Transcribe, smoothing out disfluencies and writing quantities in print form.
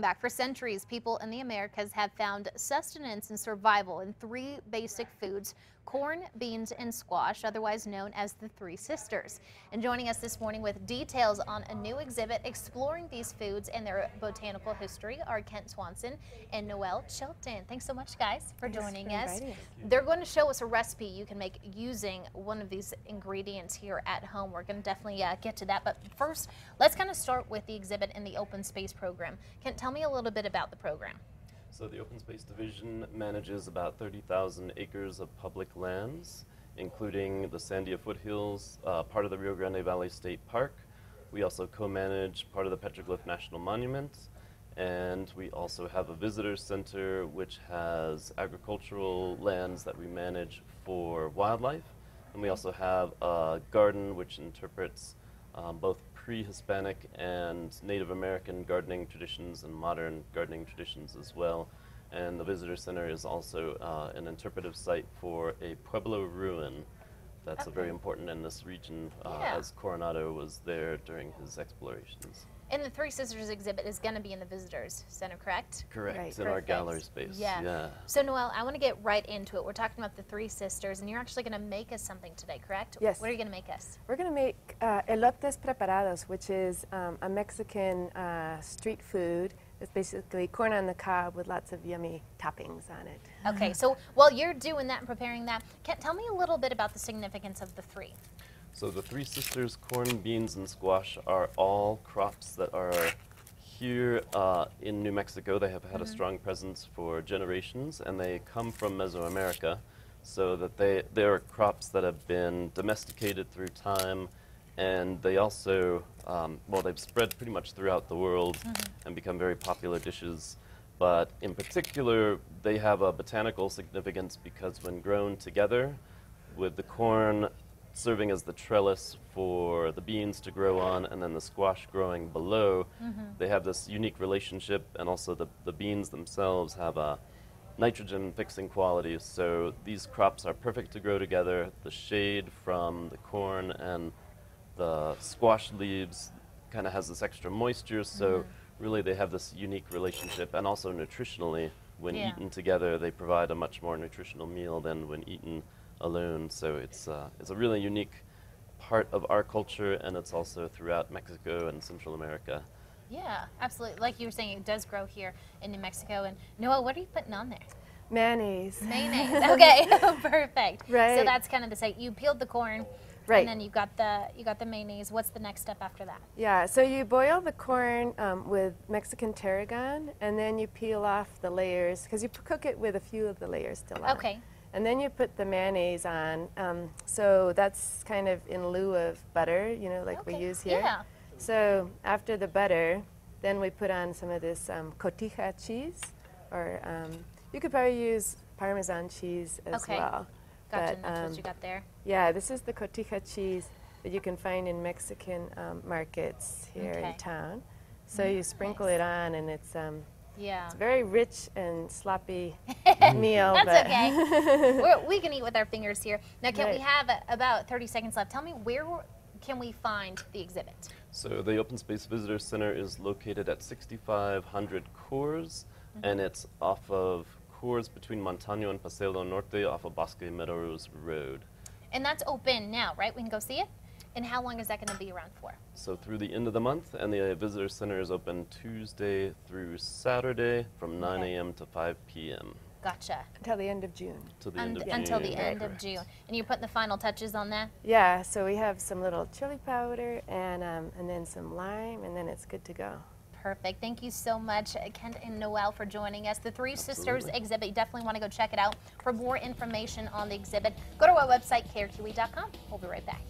Back. For centuries, people in the Americas have found sustenance and survival in three basic foods: corn, beans, and squash, otherwise known as the Three Sisters. And joining us this morning with details on a new exhibit exploring these foods and their botanical history are Kent Swanson and Noelle Chilton. Thanks so much, guys, for joining us. They're going to show us a recipe you can make using one of these ingredients here at home. We're going to definitely get to that, but first, let's kind of start with the exhibit in the Open Space program. Kent, tell me a little bit about the program. So the Open Space Division manages about 30,000 acres of public lands, including the Sandia Foothills, part of the Rio Grande Valley State Park. We also co-manage part of the Petroglyph National Monument, and we also have a visitor center which has agricultural lands that we manage for wildlife. And we also have a garden which interprets both pre-Hispanic and Native American gardening traditions and modern gardening traditions as well. And the visitor center is also an interpretive site for a Pueblo ruin that's very important in this region, as Coronado was there during his explorations. And the Three Sisters exhibit is going to be in the Visitors Center, correct? Correct, right. In our gallery space. Yeah. So Noelle, I want to get right into it. We're talking about the Three Sisters, and you're actually going to make us something today, correct? Yes. What are you going to make us? We're going to make elotes preparados, which is a Mexican street food. It's basically corn on the cob with lots of yummy toppings on it. Okay, so while you're doing that and preparing that, tell me a little bit about the significance of the three. So the Three Sisters, corn, beans, and squash are all crops that are here in New Mexico. They have had a strong presence for generations, and they come from Mesoamerica, so that they are crops that have been domesticated through time, and they also, well, they've spread pretty much throughout the world and become very popular dishes. But in particular, they have a botanical significance because when grown together with the corn serving as the trellis for the beans to grow on and then the squash growing below, they have this unique relationship, and also the beans themselves have a nitrogen fixing qualities, so these crops are perfect to grow together. The shade from the corn and the squash leaves kind of has this extra moisture, so really they have this unique relationship, and also nutritionally, when eaten together, they provide a much more nutritional meal than when eaten alone. So it's a really unique part of our culture, and it's also throughout Mexico and Central America. Yeah, absolutely. Like you were saying, it does grow here in New Mexico. And Noelle, what are you putting on there? Mayonnaise. Mayonnaise. Okay, perfect. Right. So that's kind of the same. You peeled the corn, and then you got the mayonnaise. What's the next step after that? Yeah. So you boil the corn with Mexican tarragon, and then you peel off the layers because you cook it with a few of the layers still on. Okay. And then you put the mayonnaise on. So that's kind of in lieu of butter, you know, like we use here. Yeah. So after the butter, then we put on some of this cotija cheese, or you could probably use Parmesan cheese as well. Gotcha, that's what you got there. Yeah, this is the cotija cheese that you can find in Mexican markets here in town. So you sprinkle it on, and it's it's a very rich and sloppy meal. That's okay. We can eat with our fingers here. Now, we have about 30 seconds left. Tell me, where can we find the exhibit? So the Open Space Visitor Center is located at 6500 Coors, and it's off of Coors between Montaño and Paseo del Norte off of Bosque Meadows Road. And that's open now, right? We can go see it? And how long is that going to be around for? So through the end of the month, and the Visitor Center is open Tuesday through Saturday from 9 a.m. to 5 p.m. Gotcha. Until the end of June. Until the end of June. And you're putting the final touches on that? Yeah, so we have some little chili powder and then some lime, and then it's good to go. Perfect. Thank you so much, Kent and Noelle, for joining us. The Three Sisters exhibit, you definitely want to go check it out. For more information on the exhibit, go to our website, KRQE.com. We'll be right back.